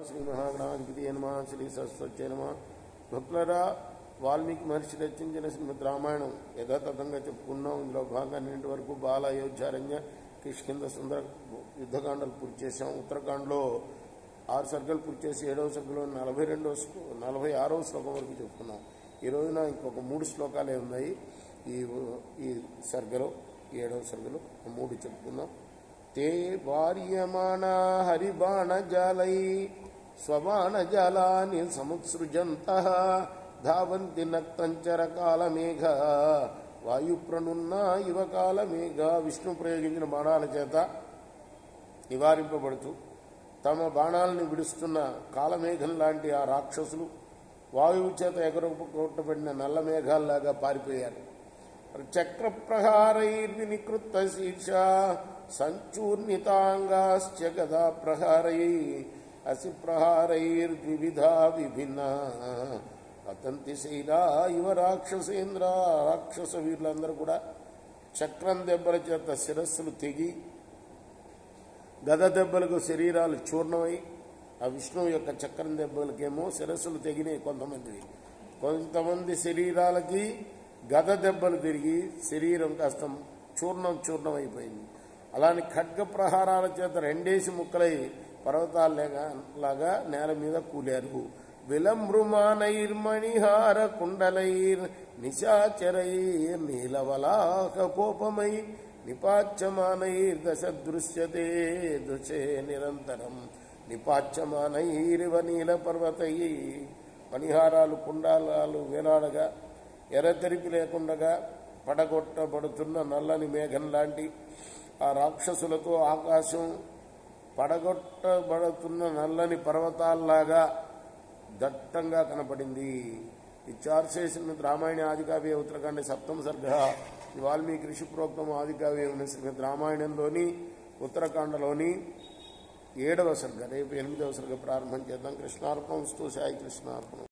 శ్రీ మహాగణాధిపతి నమః. శ్రీ సరస్వత్యై నమః. భక్తులారా, వాల్మీకి మహర్షి రచించిన శ్రీమద్ రామాయణం యథాతథంగా చెప్పుకున్నాం. ఇందులో భాగంగా నిన్నటి వరకు బాల, అయోధ్యారణ్య, కిష్కింధ, సుందర యుద్ధకాండలు పూర్తి చేశాం. ఉత్తరాఖండ్లో 6 సర్గలు పూర్తి చేసి 7వ సర్గలో 46వ శ్లోకం వరకు చెప్పుకున్నాం. ఈ రోజున ఇంకొక 3 శ్లోకాలే ఉన్నాయి ఈ సర్గలో. 7వ సర్గలో 3 చెప్పుకుందాం. ते वार्यमाणा हरिबाणजालै स्वबाणजालानि समुत्सृजन्तः धावन्ति नक्तञ्चरकालमेघ वायुप्रणुन्ना इव कालमेघ. విష్ణు ప్రయోగించిన బాణాల చేత నివారింపబడుతూ తమ బాణాలను విడుస్తున్న కాలమేఘం లాంటి ఆ రాక్షసులు వాయువు చేత ఎగరగొట్టబడిన నల్ల మేఘాల్లాగా పారిపోయారు. చక్ర ప్రహారైర్వినికృత శీర్ష సంచూర్ణితాంగాశ్చ గదా ప్రహారై అసి ప్రహారైర్వివిధా విభిన్న అతంతి శైలా ఇవ రాక్షసేంద్ర. రాక్షస వీరులందరూ కూడా చక్రం దెబ్బల చేత శిరస్సులు తెగి, గద దెబ్బలకు శరీరాలు చూర్ణమై, ఆ విష్ణువు యొక్క చక్రం దెబ్బలకేమో శిరస్సులు తెగినాయి కొంతమంది శరీరాలకి గద దెబ్బలు తిరిగి శరీరం కాస్త చూర్ణమైపోయింది. అలానే ఖడ్గ ప్రహారాల చేత 2 ముక్కలై పర్వతాల్లాగా నేల మీద కూలారు. విలమృమానైర్మణిహార కుండలైర్ నిశాచరైర్ నీలవలాకపోపమై నిపాచ్యమానైర్ దశ దృశ్యతే దృశే నిరంతరం నిపాచ్యమానైరివ నీల పర్వతై. మణిహారాలు, కుండాలాలు వేలాడగా ఎర్రతెరిపి లేకుండగా పడగొట్టబడుతున్న నల్లని మేఘం లాంటి ఆ రాక్షసులతో ఆకాశం పడగొట్టబడుతున్న నల్లని పర్వతాల్లాగా దట్టంగా కనపడింది. ఈ చార్చేసిన రామాయణ ఆదికావ్య ఉత్తరాఖండ 7వ సర్గ. ఈ వాల్మీకి ఋషి ప్రోక్తం ఆదికావ్యం శ్రీమద్ రామాయణంలోని ఉత్తరాఖండలోని 7వ సర్గ. రేపు 8వ సర్గ ప్రారంభం చేద్దాం. కృష్ణార్పణం. సాయి కృష్ణార్పణం.